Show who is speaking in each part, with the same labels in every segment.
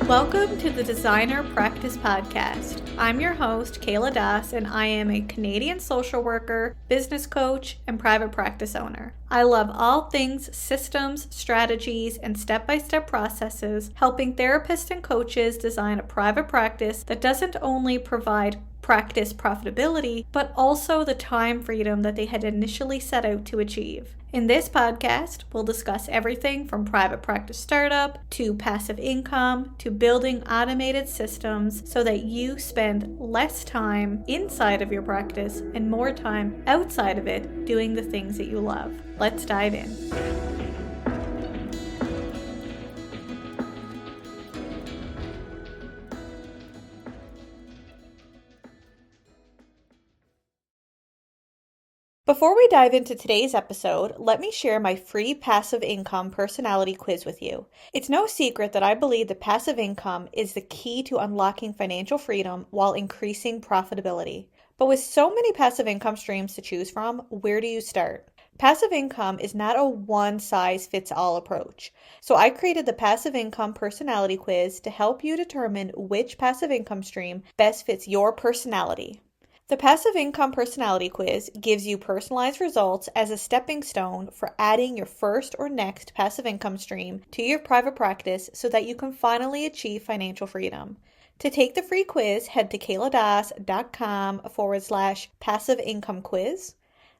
Speaker 1: Welcome to the Designer Practice Podcast. I'm your host, Kayla Das, and I am a Canadian social worker, business coach, and private practice owner. I love all things systems, strategies, and step-by-step processes, helping therapists and coaches design a private practice that doesn't only provide practice profitability, but also the time freedom that they had initially set out to achieve. In this podcast, we'll discuss everything from private practice startup to passive income to building automated systems so that you spend less time inside of your practice and more time outside of it doing the things that you love. Let's dive in. Before we dive into today's episode, let me share my free passive income personality quiz with you. It's no secret that I believe that passive income is the key to unlocking financial freedom while increasing profitability. But with so many passive income streams to choose from, where do you start? Passive income is not a one-size-fits-all approach. So I created the Passive Income Personality Quiz to help you determine which passive income stream best fits your personality. The Passive Income Personality Quiz gives you personalized results as a stepping stone for adding your first or next passive income stream to your private practice so that you can finally achieve financial freedom. To take the free quiz, head to kayladas.com/passive income quiz.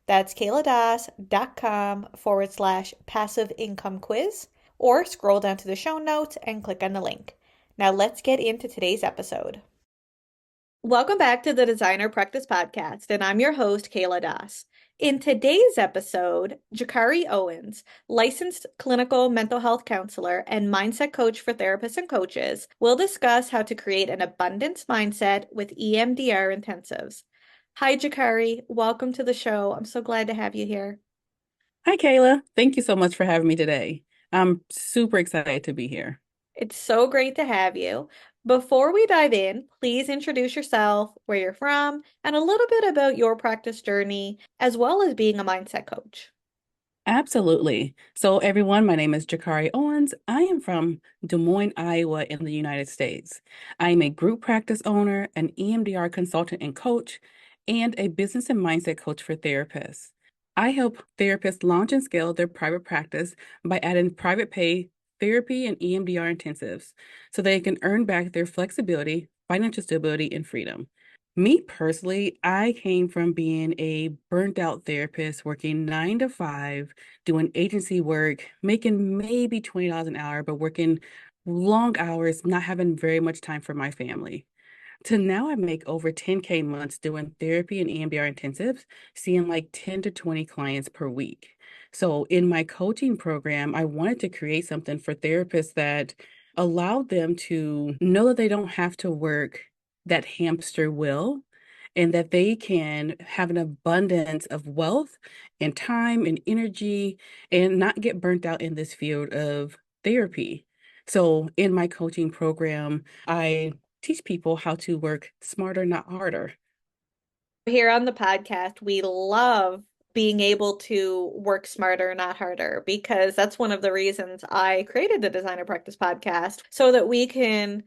Speaker 1: That's kayladas.com/passive income quiz, or scroll down to the show notes and click on the link. Now let's get into today's episode. Welcome back to the Designer Practice Podcast, and I'm your host, Kayla Das. In today's episode, JaCarie Owens, licensed clinical mental health counselor and mindset coach for therapists and coaches, will discuss how to create an abundance mindset with EMDR Intensives. Hi, JaCarie. Welcome to the show. I'm so glad to have you here.
Speaker 2: Hi, Kayla. Thank you so much for having me today. I'm super excited to be here.
Speaker 1: It's so great to have you. Before we dive in, please introduce yourself, where you're from, and a little bit about your practice journey, as well as being a mindset coach.
Speaker 2: Absolutely. So, everyone, my name is JaCarie Owens. I am from Des Moines, Iowa, in the United States. I am a group practice owner, an EMDR consultant and coach, and a business and mindset coach for therapists. I help therapists launch and scale their private practice by adding private pay therapy and EMDR intensives so they can earn back their flexibility, financial stability, and freedom. Me personally, I came from being a burnt out therapist working 9 to 5, doing agency work, making maybe $20 an hour, but working long hours, not having very much time for my family. To now I make over 10K months doing therapy and EMDR intensives, seeing like 10 to 20 clients per week. So in my coaching program, I wanted to create something for therapists that allowed them to know that they don't have to work that hamster wheel and that they can have an abundance of wealth and time and energy and not get burnt out in this field of therapy. So in my coaching program, I teach people how to work smarter, not harder.
Speaker 1: Here on the podcast, we love being able to work smarter, not harder, because that's one of the reasons I created the Designer Practice Podcast so that we can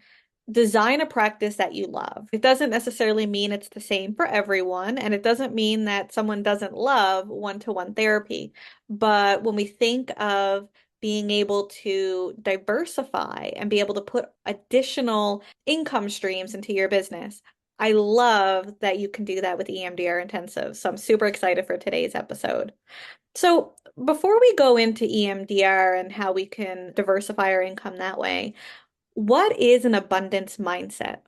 Speaker 1: design a practice that you love. It doesn't necessarily mean it's the same for everyone, and it doesn't mean that someone doesn't love one-to-one therapy. But when we think of being able to diversify and be able to put additional income streams into your business, I love that you can do that with EMDR Intensive. So I'm super excited for today's episode. So before we go into EMDR and how we can diversify our income that way, what is an abundance mindset?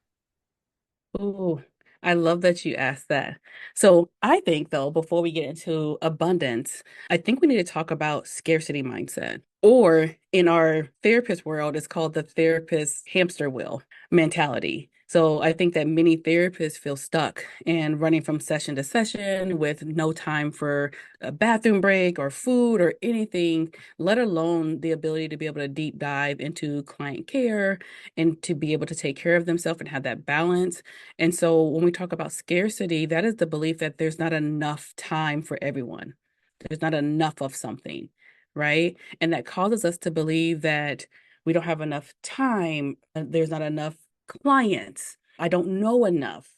Speaker 2: Oh, I love that you asked that. So I think though, before we get into abundance, I think we need to talk about scarcity mindset. Or in our therapist world, it's called the therapist hamster wheel mentality. So I think that many therapists feel stuck and running from session to session with no time for a bathroom break or food or anything, let alone the ability to be able to deep dive into client care and to be able to take care of themselves and have that balance. And so when we talk about scarcity, that is the belief that there's not enough time for everyone. There's not enough of something, right? And that causes us to believe that We don't have enough time. There's not enough clients. I don't know enough.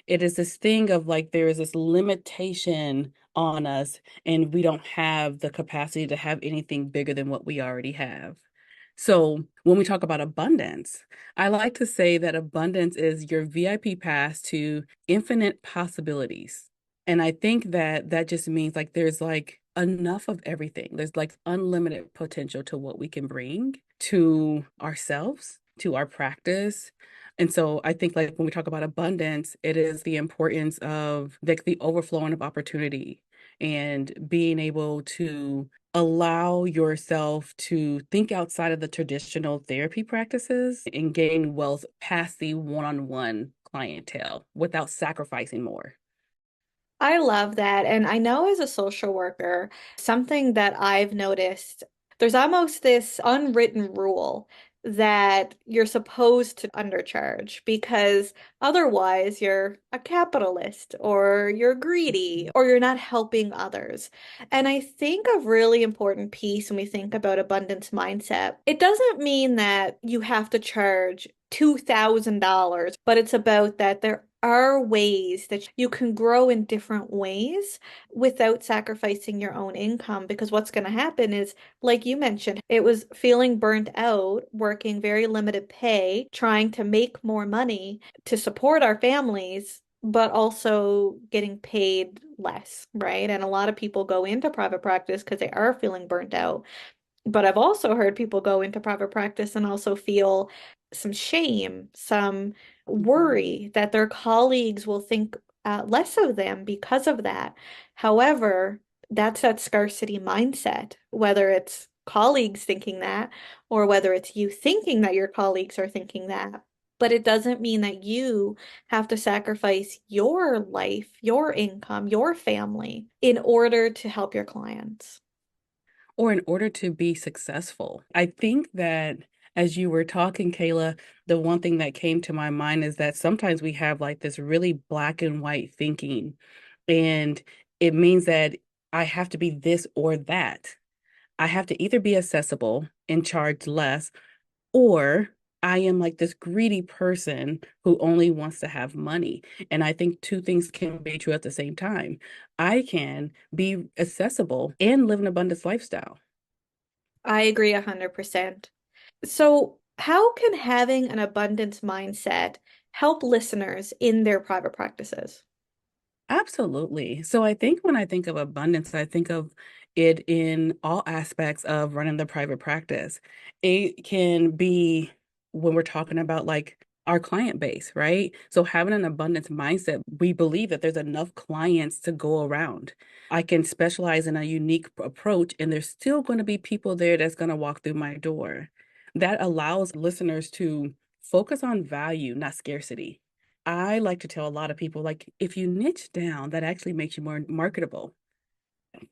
Speaker 2: It is this thing of like there is this limitation on us, and we don't have the capacity to have anything bigger than what we already have. So when we talk about abundance, I like to say that abundance is your VIP pass to infinite possibilities. And I think that that just means like there's like enough of everything. There's like unlimited potential to what we can bring to ourselves, to our practice. And so I think like when we talk about abundance, it is the importance of like the overflowing of opportunity and being able to allow yourself to think outside of the traditional therapy practices and gain wealth past the one-on-one clientele without sacrificing more.
Speaker 1: I love that. And I know as a social worker, something that I've noticed, there's almost this unwritten rule that you're supposed to undercharge because otherwise you're a capitalist or you're greedy or you're not helping others. And I think a really important piece when we think about abundance mindset, it doesn't mean that you have to charge $2,000, but it's about that there are ways that you can grow in different ways without sacrificing your own income. Because what's going to happen is, like you mentioned, it was feeling burnt out, working very limited pay, trying to make more money to support our families, but also getting paid less, right? And a lot of people go into private practice because they are feeling burnt out. But I've also heard people go into private practice and also feel some shame, some
Speaker 2: Mhm.
Speaker 1: worry that their colleagues will think less of them because of that. However, that's that scarcity mindset, whether it's colleagues thinking that or whether it's you thinking that your colleagues are thinking that. But it doesn't mean that you have to sacrifice your life, your income, your family in order to help your clients.
Speaker 2: Or in order to be successful. I think that as you were talking, Kayla, the one thing that came to my mind is that sometimes we have like this really black and white thinking, and it means that I have to be this or that. I have to either be accessible and charge less, or I am like this greedy person who only wants to have money. And I think two things can be true at the same time. I can be accessible and live an abundance lifestyle.
Speaker 1: I agree 100%. So, how can having an abundance mindset help listeners in their private practices?
Speaker 2: Absolutely. So I think when I think of abundance, I think of it in all aspects of running the private practice. It can be when we're talking about like our client base, right? So having an abundance mindset, we believe that there's enough clients to go around. I can specialize in a unique approach, and there's still going to be people there that's going to walk through my door. That allows listeners to focus on value, not scarcity. I like to tell a lot of people, like, if you niche down, that actually makes you more marketable.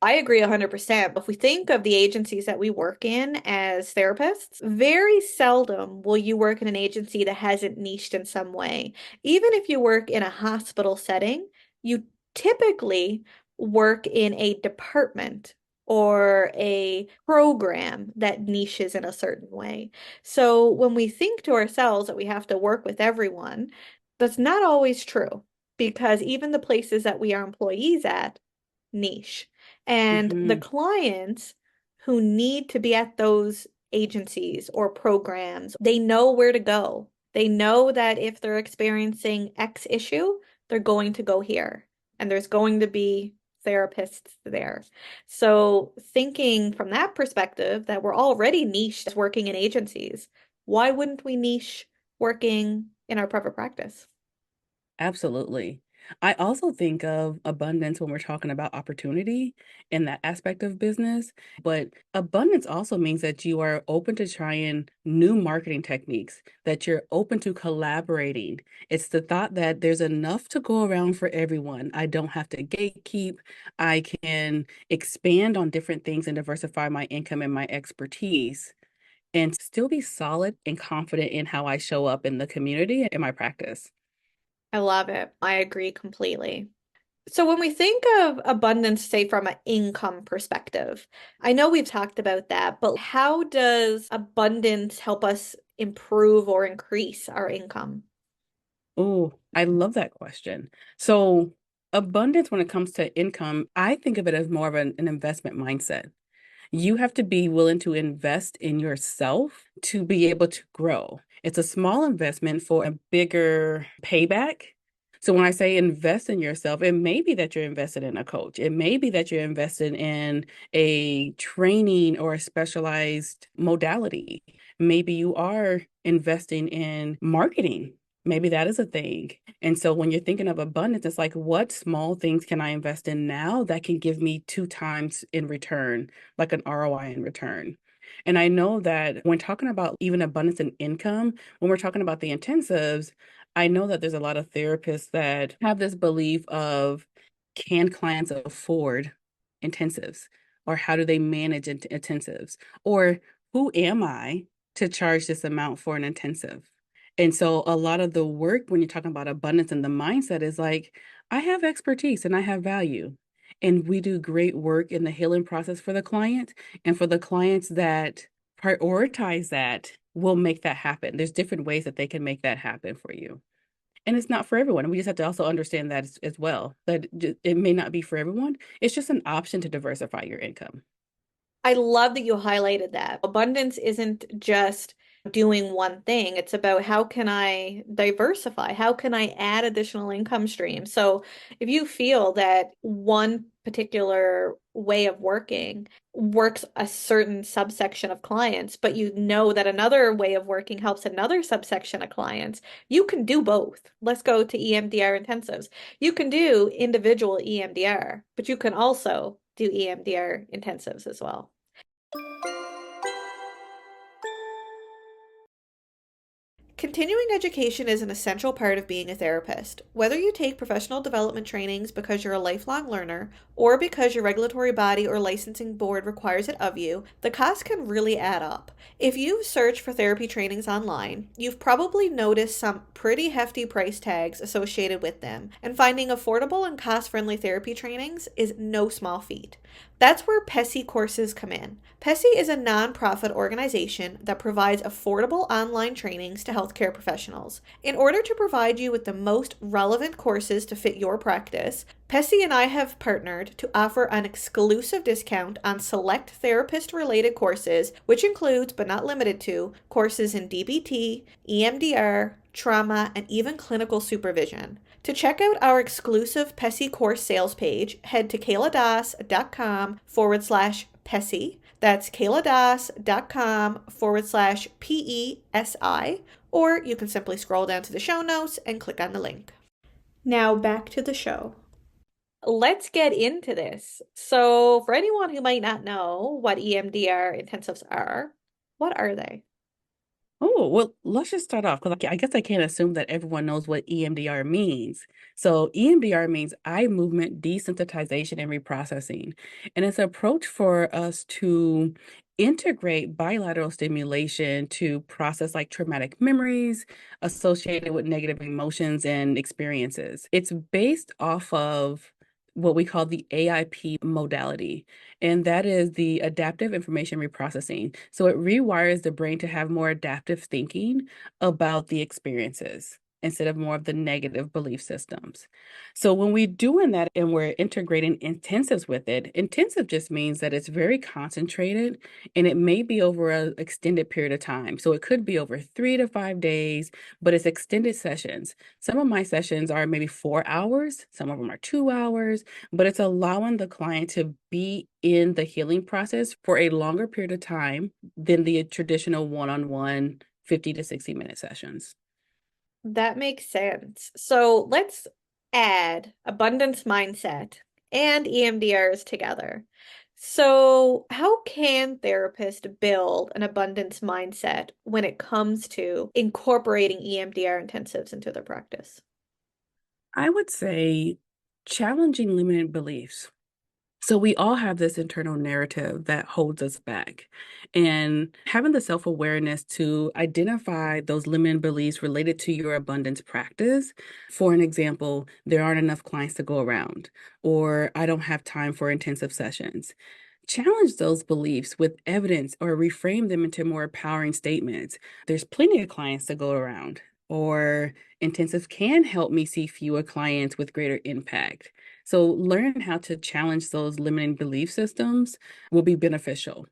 Speaker 1: I agree 100%. If we think of the agencies that we work in as therapists, very seldom will you work in an agency that hasn't niched in some way. Even if you work in a hospital setting, you typically work in a department or a program that niches in a certain way. So when we think to ourselves that we have to work with everyone, that's not always true because even the places that we are employees at niche. And the
Speaker 2: Hmm.
Speaker 1: clients who need to be at those agencies or programs, they know where to go. They know that if they're experiencing X issue, they're going to go here, and there's going to be therapists there. So, thinking from that perspective that we're already niched working in agencies, why wouldn't we niche working in our private practice?
Speaker 2: Absolutely. I also think of abundance when we're talking about opportunity in that aspect of business. But abundance also means that you are open to trying new marketing techniques, that you're open to collaborating. It's the thought that there's enough to go around for everyone. I don't have to gatekeep. I can expand on different things and diversify my income and my expertise and still be solid and confident in how I show up in the community and my practice.
Speaker 1: I love it. I agree completely. So when we think of abundance, say from an income perspective, I know we've talked about that, but how does abundance help us improve or increase our income?
Speaker 2: Oh, I love that question. So, abundance when it comes to income, I think of it as more of an investment mindset. You have to be willing to invest in yourself to be able to grow. It's a small investment for a bigger payback. So when I say invest in yourself, it may be that you're invested in a coach. It may be that you're invested in a training or a specialized modality. Maybe you are investing in marketing. Maybe that is a thing. And so when you're thinking of abundance, it's like, what small things can I invest in now that can give me two times in return, like an ROI in return? And I know that when talking about even abundance in income, when we're talking about the intensives, I know that there's a lot of therapists that have this belief of, can clients afford intensives? Or how do they manage intensives? Or who am I to charge this amount for an intensive? And so a lot of the work when you're talking about abundance and the mindset is like, I have expertise and I have value. And we do great work in the healing process for the client. And for the clients that prioritize that, will make that happen. There's different ways that they can make that happen for you. And it's not for everyone. And we just have to also understand that as well, that it may not be for everyone. It's just an option to diversify your income.
Speaker 1: I love that you highlighted that. Abundance isn't just doing one thing. It's about how can I diversify? How can I add additional income streams? So if you feel that one particular way of working works a certain subsection of clients, but you know that another way of working helps another subsection of clients, you can do both. Let's go to EMDR intensives. You can do individual EMDR, but you can also do EMDR intensives as well. Continuing education is an essential part of being a therapist. Whether you take professional development trainings because you're a lifelong learner or because your regulatory body or licensing board requires it of you, the cost can really add up. If you've searched for therapy trainings online, you've probably noticed some pretty hefty price tags associated with them, and finding affordable and cost friendly therapy trainings is no small feat. That's where PESI courses come in. PESI is a nonprofit organization that provides affordable online trainings to healthcare professionals. In order to provide you with the most relevant courses to fit your practice, PESI and I have partnered to offer an exclusive discount on select therapist related courses, which includes but not limited to courses in DBT, EMDR, trauma, and even clinical supervision. To check out our exclusive PESI course sales page, head to kayladas.com/PESI. That's kayladas.com/PESI, or you can simply scroll down to the show notes and click on the link. Now back to the show. Let's get into this. So, for anyone who might not know what EMDR intensives are, what are they?
Speaker 2: Oh, well, let's just start off because I guess I can't assume that everyone knows what EMDR means. So, EMDR means eye movement desensitization and reprocessing. And it's an approach for us to integrate bilateral stimulation to process like traumatic memories associated with negative emotions and experiences. It's based off of what we call the AIP modality, and that is the adaptive information reprocessing. So it rewires the brain to have more adaptive thinking about the experiences instead of more of the negative belief systems. So when we're doing that and we're integrating intensives with it, intensive just means that it's very concentrated and it may be over an extended period of time. So it could be over 3 to 5 days, but it's extended sessions. Some of my sessions are maybe 4 hours, some of them are 2 hours, but it's allowing the client to be in the healing process for a longer period of time than the traditional one-on-one 50 to 60-minute sessions.
Speaker 1: That makes sense. So let's add abundance mindset and EMDRs together. So, how can therapists build an abundance mindset when it comes to incorporating EMDR intensives into their practice?
Speaker 2: I would say challenging limited beliefs. So we all have this internal narrative that holds us back. And having the self-awareness to identify those limiting beliefs related to your abundance practice. For an example, there aren't enough clients to go around, or I don't have time for intensive sessions. Challenge those beliefs with evidence or reframe them into more empowering statements. There's plenty of clients to go around, or intensive can help me see fewer clients with greater impact. So, learn how to challenge those limiting belief systems will be beneficial.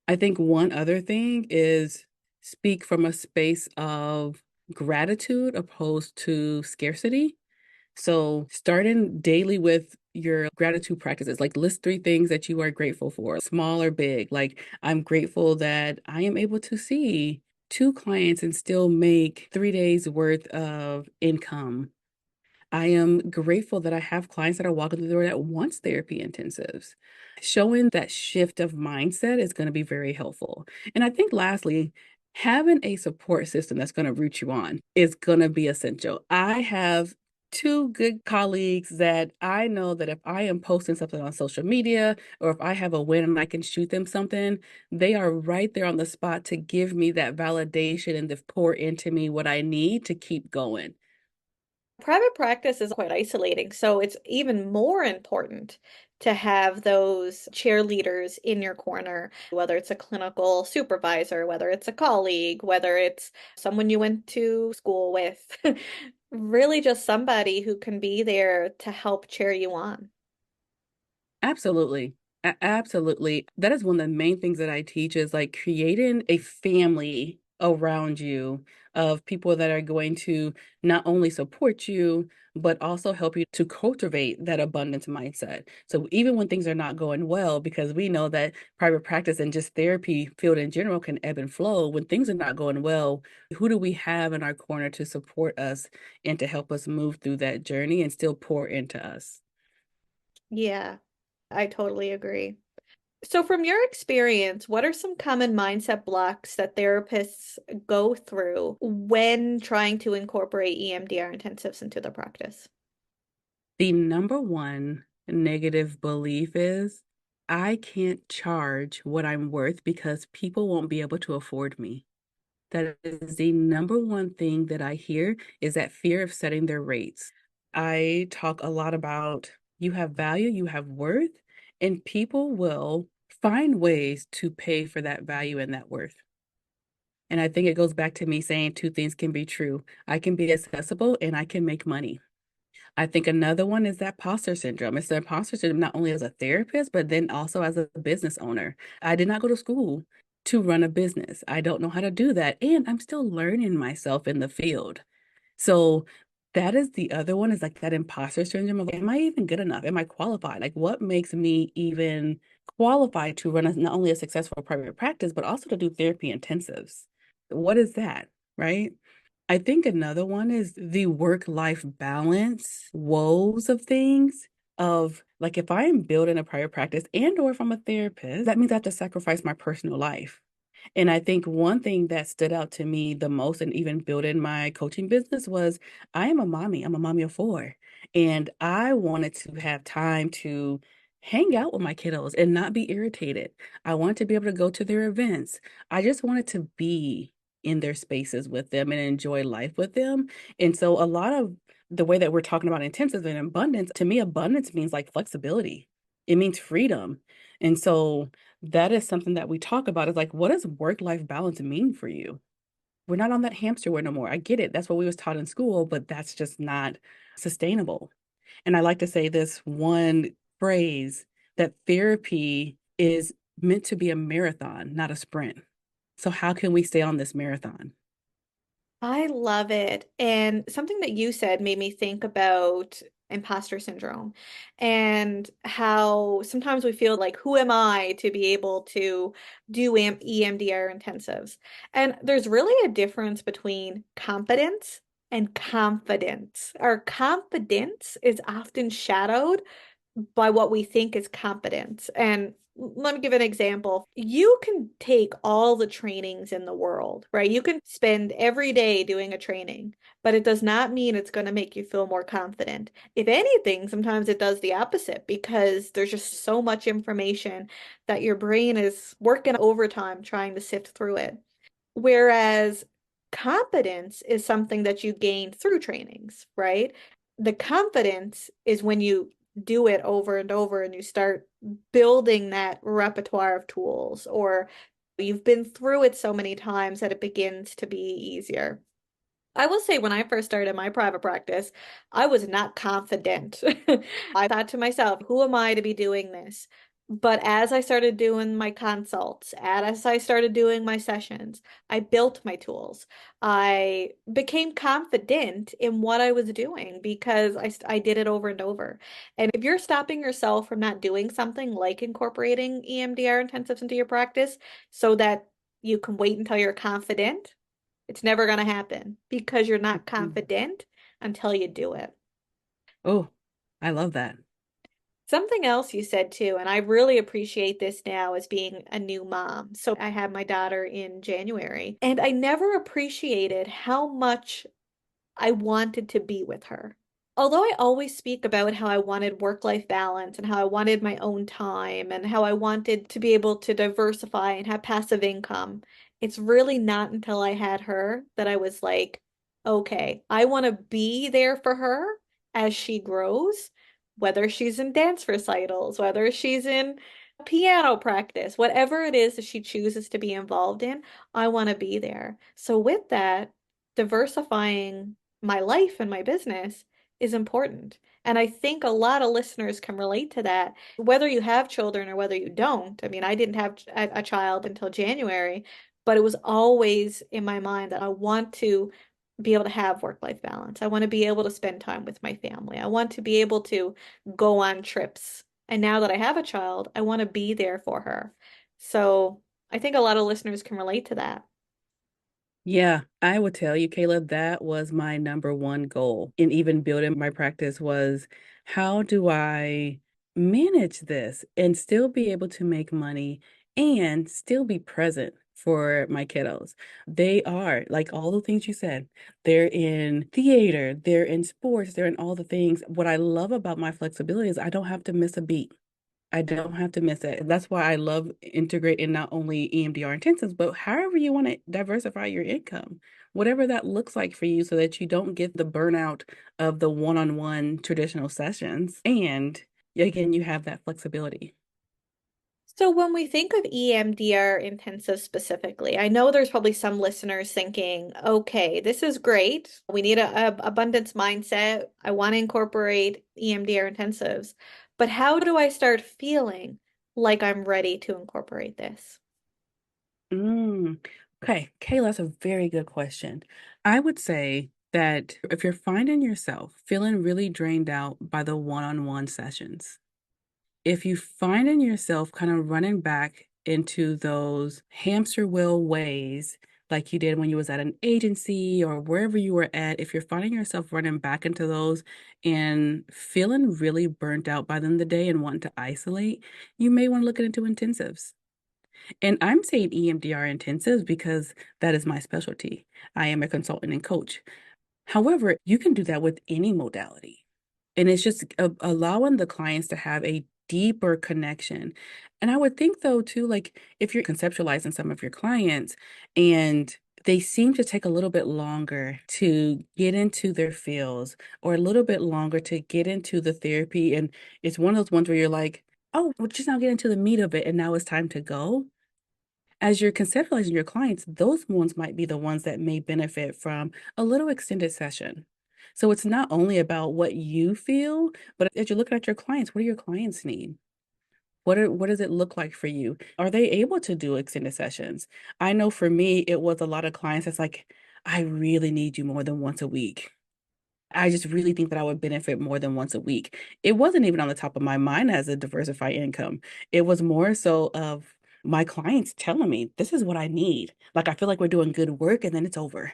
Speaker 2: I think one other thing is speak from a space of gratitude opposed to scarcity. So, starting daily with your gratitude practices, like list three things that you are grateful for, small or big. Like, I'm grateful that I am able to see two clients and still make 3 days worth of income. I am grateful that I have clients that are walking through the door that wants therapy intensives. Showing that shift of mindset is going to be very helpful. And I think lastly, having a support system that's going to root you on is going to be essential. I have two good colleagues that I know that if I am posting something on social media or if I have a win and I can shoot them something, they are right there on the spot to give me that validation and to pour into me what I need to keep going.
Speaker 1: Private practice is quite isolating, so it's even more important to have those cheerleaders in your corner, whether it's a clinical supervisor, whether it's a colleague, whether it's someone you went to school with. Really just somebody who can be there to help cheer you on.
Speaker 2: Absolutely. Absolutely. That is one of the main things that I teach is like creating a family around you of people that are going to not only support you, but also help you to cultivate that abundance mindset. So even when things are not going well, because we know that private practice and just therapy field in general can ebb and flow, when things are not going well, who do we have in our corner to support us and to help us move through that journey and still pour into us?
Speaker 1: Yeah, I totally agree. So, from your experience, what are some common mindset blocks that therapists go through when trying to incorporate EMDR intensives into their practice?
Speaker 2: The number one negative belief is I can't charge what I'm worth because people won't be able to afford me. That is the number one thing that I hear is that fear of setting their rates. I talk a lot about you have value, you have worth, and people will find ways to pay for that value and that worth. And I think it goes back to me saying two things can be true. I can be accessible and I can make money. I think another one is that imposter syndrome. It's the imposter syndrome not only as a therapist, but then also as a business owner. I did not go to school to run a business. I don't know how to do that. And I'm still learning myself in the field. So that is the other one is like that imposter syndrome of, am I even good enough? Am I qualified? Like, what makes me even qualified to run not only a successful private practice, but also to do therapy intensives? What is that? Right? I think another one is the work-life balance woes of things of like if I am building a private practice and or if I'm a therapist, that means I have to sacrifice my personal life. And I think one thing that stood out to me the most and even building my coaching business was I am a mommy. I'm a mommy of four. And I wanted to have time to hang out with my kiddos and not be irritated. I wanted to be able to go to their events. I just wanted to be in their spaces with them and enjoy life with them. And so a lot of the way that we're talking about intensive and abundance, to me, abundance means like flexibility. It means freedom. And so that is something that we talk about is like, what does work-life balance mean for you? We're not on that hamster wheel no more. I get it. That's what we was taught in school, but that's just not sustainable. And I like to say this one phrase that therapy is meant to be a marathon, not a sprint. So how can we stay on this marathon?
Speaker 1: I love it. And something that you said made me think about imposter syndrome and how sometimes we feel like, who am I to be able to do EMDR intensives? And there's really a difference between competence and confidence. Our confidence is often shadowed by what we think is competence. And let me give an example. You can take all the trainings in the world, right? You can spend every day doing a training, but it does not mean it's going to make you feel more confident. If anything, sometimes it does the opposite because there's just so much information that your brain is working overtime trying to sift through it. Whereas competence is something that you gain through trainings, right? The confidence is when you do it over and over and you start building that repertoire of tools, or you've been through it so many times that it begins to be easier. I will say when I first started my private practice, I was not confident. I thought to myself, who am I to be doing this? But as I started doing my consults, as I started doing my sessions, I built my tools. I became confident in what I was doing because I did it over and over. And if you're stopping yourself from not doing something like incorporating EMDR intensives into your practice so that you can wait until you're confident, it's never going to happen because you're not
Speaker 2: Mhm.
Speaker 1: confident until you do it.
Speaker 2: Oh, I love that.
Speaker 1: Something else you said too, and I really appreciate this now as being a new mom. So I had my daughter in January, and I never appreciated how much I wanted to be with her. Although I always speak about how I wanted work-life balance and how I wanted my own time and how I wanted to be able to diversify and have passive income, it's really not until I had her that I was like, okay, I want to be there for her as she grows, whether she's in dance recitals, whether she's in piano practice, whatever it is that she chooses to be involved in, I want to be there. So with that, diversifying my life and my business is important. And I think a lot of listeners can relate to that, whether you have children or whether you don't. I mean, I didn't have a child until January, but it was always in my mind that I want to be able to have work-life balance. I want to be able to spend time with my family. I want to be able to go on trips. And now that I have a child, I want to be there for her. So I think a lot of listeners can relate to that.
Speaker 2: Yeah, I would tell you, Caleb, that was my number one goal in even building my practice was how do I manage this and still be able to make money and still be present for my kiddos? They are like all the things you said. They're in theater, they're in sports, they're in all the things. What I love about my flexibility is I don't have to miss a beat. I don't have to miss it. That's why I love integrating not only EMDR intensives, but however you want to diversify your income, whatever that looks like for you, so that you don't get the burnout of the one-on-one traditional sessions. And again, you have that flexibility.
Speaker 1: So when we think of EMDR intensive specifically, I know there's probably some listeners thinking, okay, this is great. We need a abundance mindset. I want to incorporate EMDR intensives, but how do I start feeling like I'm ready to incorporate this?
Speaker 2: Mm. Okay, Kayla, that's a very good question. I would say that if you're finding yourself feeling really drained out by the one-on-one sessions, if you find in yourself kind of running back into those hamster wheel ways like you did when you was at an agency or wherever you were at, if you're finding yourself running back into those and feeling really burnt out by the end of the day and wanting to isolate, you may want to look into intensives. And I'm saying EMDR intensives because that is my specialty. I am a consultant and coach. However, you can do that with any modality. And it's just allowing the clients to have a deeper connection. And I would think, though, too, like if you're conceptualizing some of your clients and they seem to take a little bit longer to get into their fields or a little bit longer to get into the therapy. And it's one of those ones where you're like, oh, we're just now getting to the meat of it. And now it's time to go. As you're conceptualizing your clients, those ones might be the ones that may benefit from a little extended session. So it's not only about what you feel, but as you're looking at your clients, what do your clients need? What does it look like for you? Are they able to do extended sessions? I know for me, it was a lot of clients that's like, I really need you more than once a week. I just really think that I would benefit more than once a week. It wasn't even on the top of my mind as a diversified income. It was more so of my clients telling me, this is what I need. Like, I feel like we're doing good work and then it's over.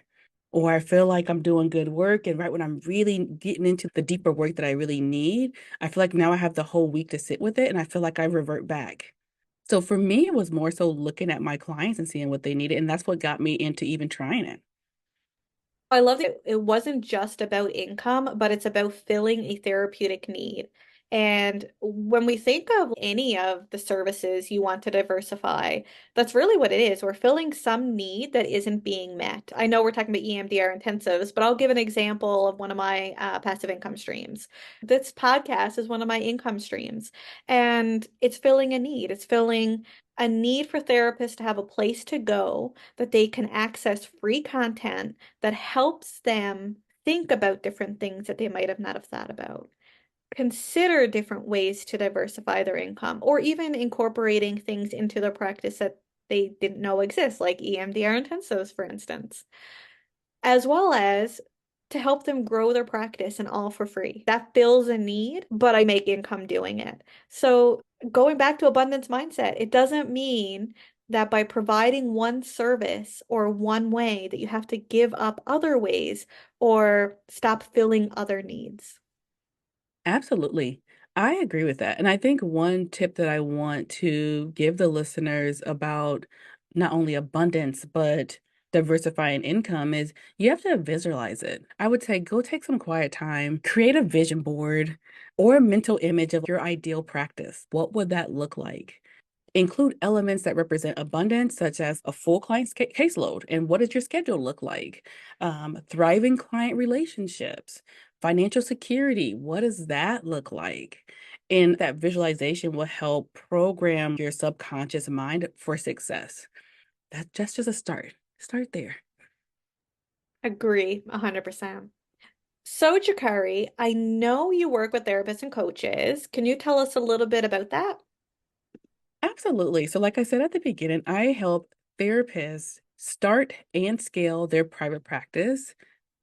Speaker 2: or I feel like I'm doing good work. And right when I'm really getting into the deeper work that I really need, I feel like now I have the whole week to sit with it and I feel like I revert back. So for me, it was more so looking at my clients and seeing what they needed. And that's what got me into even trying it.
Speaker 1: I love that it wasn't just about income, but it's about filling a therapeutic need. And when we think of any of the services you want to diversify, that's really what it is. We're filling some need that isn't being met. I know we're talking about EMDR intensives, but I'll give an example of one of my passive income streams. This podcast is one of my income streams, and it's filling a need. It's filling a need for therapists to have a place to go that they can access free content that helps them think about different things that they might have not have thought about, consider different ways to diversify their income, or even incorporating things into their practice that they didn't know exist, like EMDR intensives, for instance, as well as to help them grow their practice and all for free. That fills a need, but I make income doing it. So going back to abundance mindset, it doesn't mean that by providing one service or one way that you have to give up other ways or stop filling other needs.
Speaker 2: Absolutely. I agree with that. And I think one tip that I want to give the listeners about not only abundance, but diversifying income is you have to visualize it. I would say go take some quiet time, create a vision board or a mental image of your ideal practice. What would that look like? Include elements that represent abundance, such as a full client caseload. And what does your schedule look like? Thriving client relationships, financial security. What does that look like? And that visualization will help program your subconscious mind for success. That's just a start. Start there.
Speaker 1: Agree, 100%. So, JaCarie, I know you work with therapists and coaches. Can you tell us a little bit about that?
Speaker 2: Absolutely. So, like I said at the beginning, I help therapists start and scale their private practice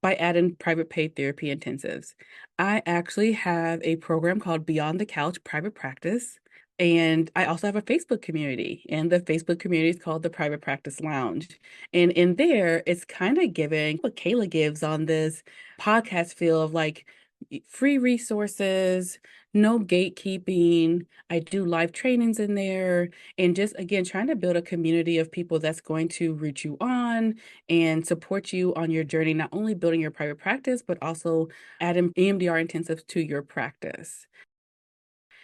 Speaker 2: by adding private paid therapy intensives. I actually have a program called Beyond the Couch Private Practice. And I also have a Facebook community, and the Facebook community is called the Private Practice Lounge. And in there, it's kind of giving what Kayla gives on this podcast feel of like free resources, no gatekeeping. I do live trainings in there, and just again, trying to build a community of people that's going to root you on and support you on your journey, not only building your private practice, but also adding EMDR intensives to your practice.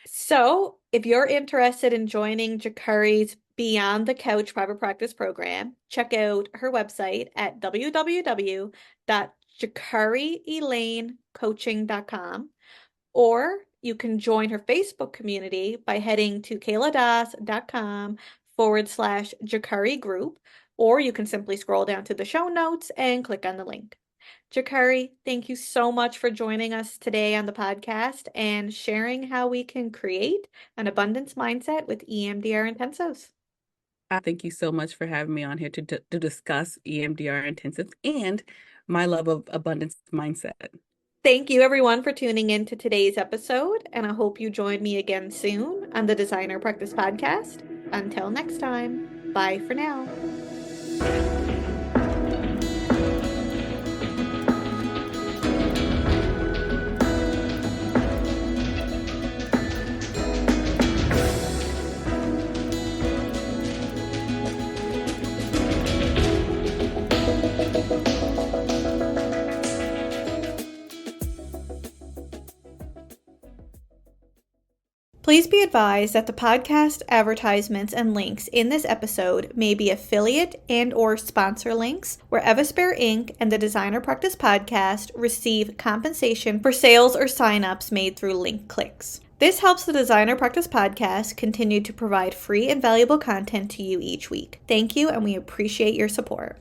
Speaker 1: So, if you're interested in joining JaCarie's Beyond the Couch private practice program, check out her website at www.jacarieelanecoaching.com, or you can join her Facebook community by heading to kayladas.com/JaCarie group, or you can simply scroll down to the show notes and click on the link. JaCarie, thank you so much for joining us today on the podcast and sharing how we can create an abundance mindset with EMDR intensives.
Speaker 2: I thank you so much for having me on here to discuss EMDR intensives and my love of abundance mindset.
Speaker 1: Thank you, everyone, for tuning in to today's episode, and I hope you join me again soon on the Designer Practice Podcast. Until next time, bye for now. Please be advised that the podcast advertisements and links in this episode may be affiliate and or sponsor links where Evaspare Inc. and the Designer Practice Podcast receive compensation for sales or signups made through link clicks. This helps the Designer Practice Podcast continue to provide free and valuable content to you each week. Thank you, and we appreciate your support.